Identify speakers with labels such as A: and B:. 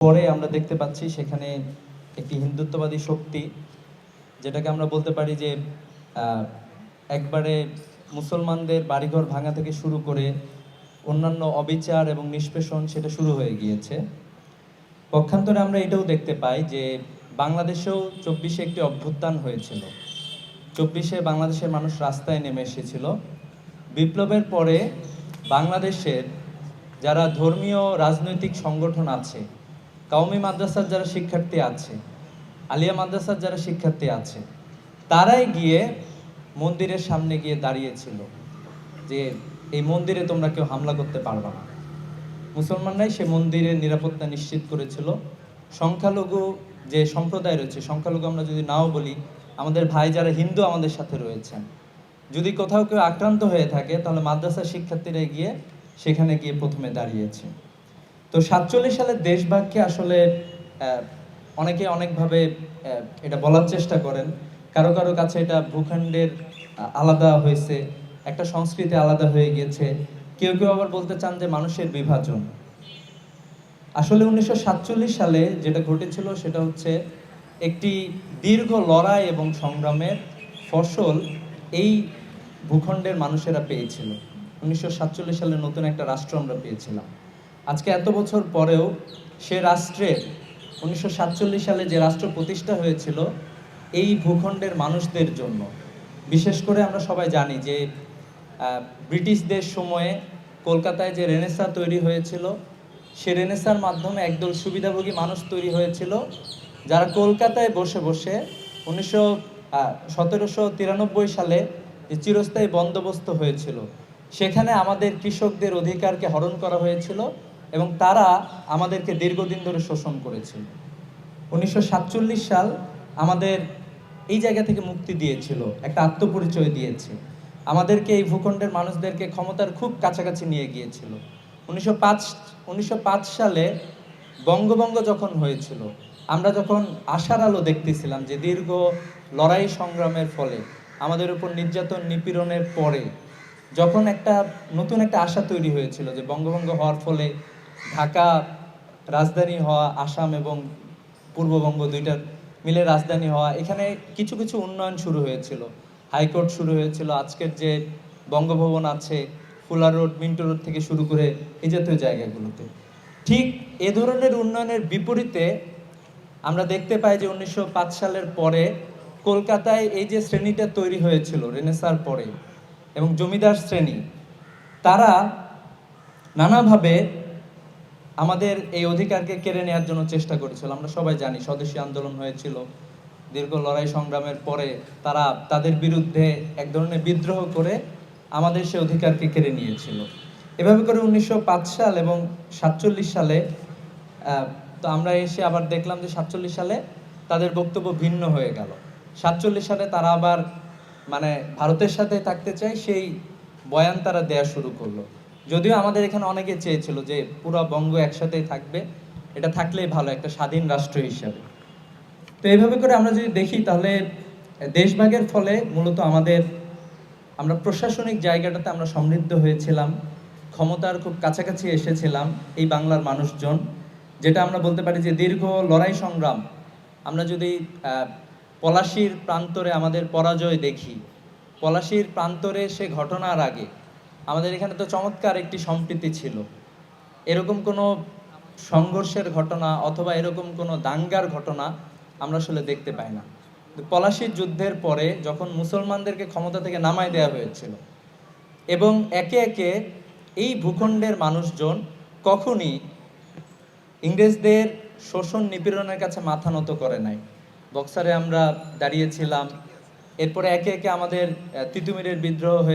A: পরে আমরা দেখতে পাচ্ছি সেখানে একটি হিন্দুত্ববাদী শক্তি, যেটাকে আমরা বলতে পারি যে একবারে মুসলমানদের বাড়িঘর ভাঙা থেকে শুরু করে অন্যান্য অবিচার এবং নিষ্পেষণ সেটা শুরু হয়ে গিয়েছে। পক্ষান্তরে আমরা এটাও দেখতে পাই যে বাংলাদেশেও 24-এ একটি অভ্যুত্থান হয়েছিল। 24-এ বাংলাদেশের মানুষ রাস্তায় নেমে এসেছিল। বিপ্লবের পরে বাংলাদেশের যারা ধর্মীয় রাজনৈতিক সংগঠন আছে, কওমি মাদ্রাসার যারা শিক্ষার্থী আছে, আলিয়া মাদ্রাসার যারা শিক্ষার্থী আছে, তারাই গিয়ে মন্দিরের সামনে গিয়ে দাঁড়িয়েছিল যে এই মন্দিরে তোমরা কেউ হামলা করতে পারবে না। মুসলমানরাই সে মন্দিরের নিরাপত্তা নিশ্চিত করেছিল। সংখ্যালঘু যে সম্প্রদায় রয়েছে, সংখ্যালঘু আমরা যদি নাও বলি, আমাদের ভাই যারা হিন্দু আমাদের সাথে রয়েছেন, যদি কোথাও কেউ আক্রান্ত হয়ে থাকে তাহলে মাদ্রাসার শিক্ষার্থীরা গিয়ে সেখানে গিয়ে প্রথমে দাঁড়িয়েছে। তো 47 সালের দেশভাগকে আসলে অনেকে অনেকভাবে এটা বলার চেষ্টা করেন। কারো কারো কাছে এটা ভূখণ্ডের আলাদা হয়েছে, একটা সংস্কৃতি আলাদা হয়ে গিয়েছে। কেউ কেউ আবার বলতে চান যে মানুষের বিভাজন। আসলে 1947 সালে যেটা ঘটেছিল সেটা হচ্ছে একটি দীর্ঘ লড়াই এবং সংগ্রামের ফসল এই ভূখণ্ডের মানুষেরা পেয়েছিল। 1947 সালে নতুন একটা রাষ্ট্র আমরা পেয়েছিলাম। আজকে এত বছর পরেও সে রাষ্ট্রের 1947 সালে যে রাষ্ট্র প্রতিষ্ঠা হয়েছিল এই ভূখণ্ডের মানুষদের জন্য। বিশেষ করে আমরা সবাই জানি যে ব্রিটিশদের সময়ে কলকাতায় যে রেনেসাঁ তৈরি হয়েছিল, সে রেনেসাঁর মাধ্যমে একদল সুবিধাভোগী মানুষ তৈরি হয়েছিল, যারা কলকাতায় বসে বসে 1793 সালে যে চিরস্থায়ী বন্দোবস্ত হয়েছিল সেখানে আমাদের কৃষকদের অধিকারকে হরণ করা হয়েছিল এবং তারা আমাদেরকে দীর্ঘদিন ধরে শোষণ করেছিল। 1947 সাল আমাদের এই জায়গা থেকে মুক্তি দিয়েছিল, একটা আত্মপরিচয় দিয়েছে, আমাদেরকে এই ভূখণ্ডের মানুষদেরকে ক্ষমতার খুব কাছাকাছি নিয়ে গিয়েছিল। 1905 সালে বঙ্গভঙ্গ যখন হয়েছিল, আমরা যখন আশার আলো দেখতেছিলাম যে দীর্ঘ লড়াই সংগ্রামের ফলে আমাদের উপর নির্যাতন নিপীড়নের পরে যখন একটা নতুন একটা আশা তৈরি হয়েছিল যে বঙ্গভঙ্গ হওয়ার ফলে ঢাকা রাজধানী হওয়া, আসাম এবং পূর্ববঙ্গ দুইটার মিলে রাজধানী হওয়া, এখানে কিছু কিছু উন্নয়ন শুরু হয়েছিল, হাইকোর্ট শুরু হয়েছিল, আজকের যে বঙ্গভবন আছে, ফুলার রোড, মিন্টো রোড থেকে শুরু করে এই জাতীয় জায়গাগুলোতে। ঠিক এ ধরনের উন্নয়নের বিপরীতে আমরা দেখতে পাই যে 1905 সালের পরে কলকাতায় এই যে শ্রেণীটা তৈরি হয়েছিল রেনেসাঁর পরে এবং জমিদার শ্রেণী, তারা নানাভাবে আমাদের এই অধিকারকে কেড়ে নেওয়ার জন্য চেষ্টা করেছিল। আমরা সবাই জানি স্বদেশী আন্দোলন হয়েছিল, দীর্ঘ লড়াই সংগ্রামের পরে তারা তাদের বিরুদ্ধে এক ধরনের বিদ্রোহ করে আমাদের সে অধিকারকে কেড়ে নিয়েছিল। এভাবে করে 1905 সাল এবং 47 সালে তো আমরা এসে আবার দেখলাম যে 47 সালে তাদের বক্তব্য ভিন্ন হয়ে গেল। 47 সালে তারা আবার মানে ভারতের সাথে থাকতে চায়, সেই বয়ান তারা দেয়া শুরু করলো। যদিও আমাদের এখানে অনেকে চেয়েছিল যে পুরো বঙ্গ একসাথেই থাকবে, এটা থাকলেই ভালো একটা স্বাধীন রাষ্ট্র হিসাবে। তো এইভাবে করে আমরা যদি দেখি তাহলে দেশভাগের ফলে মূলত আমরা প্রশাসনিক জায়গাটাতে আমরা সমৃদ্ধ হয়েছিলাম, ক্ষমতার খুব কাছাকাছি এসেছিলাম এই বাংলার মানুষজন, যেটা আমরা বলতে পারি যে দীর্ঘ লড়াই সংগ্রাম। আমরা যদি পলাশীর প্রান্তরে আমাদের পরাজয় দেখি, পলাশীর প্রান্তরে সে ঘটনার আগে আমাদের এখানে তো চমৎকার একটি সম্প্রীতি ছিল। এরকম কোনো সংঘর্ষের ঘটনা অথবা এরকম কোনো দাঙ্গার ঘটনা আমরা আসলে দেখতে পাই না। পলাশীর যুদ্ধের পরে যখন মুসলমানদেরকে ক্ষমতা থেকে নামায় দেওয়া হয়েছিল এবং একে একে এই ভূখণ্ডের মানুষজন কখনই ইংরেজদের শোষণ নিপীড়নের কাছে মাথা নত করে নাই। বক্সারে আমরা দাঁড়িয়েছিলাম, এরপরে একে একে আমাদের তিতুমিরের বিদ্রোহ হয়ে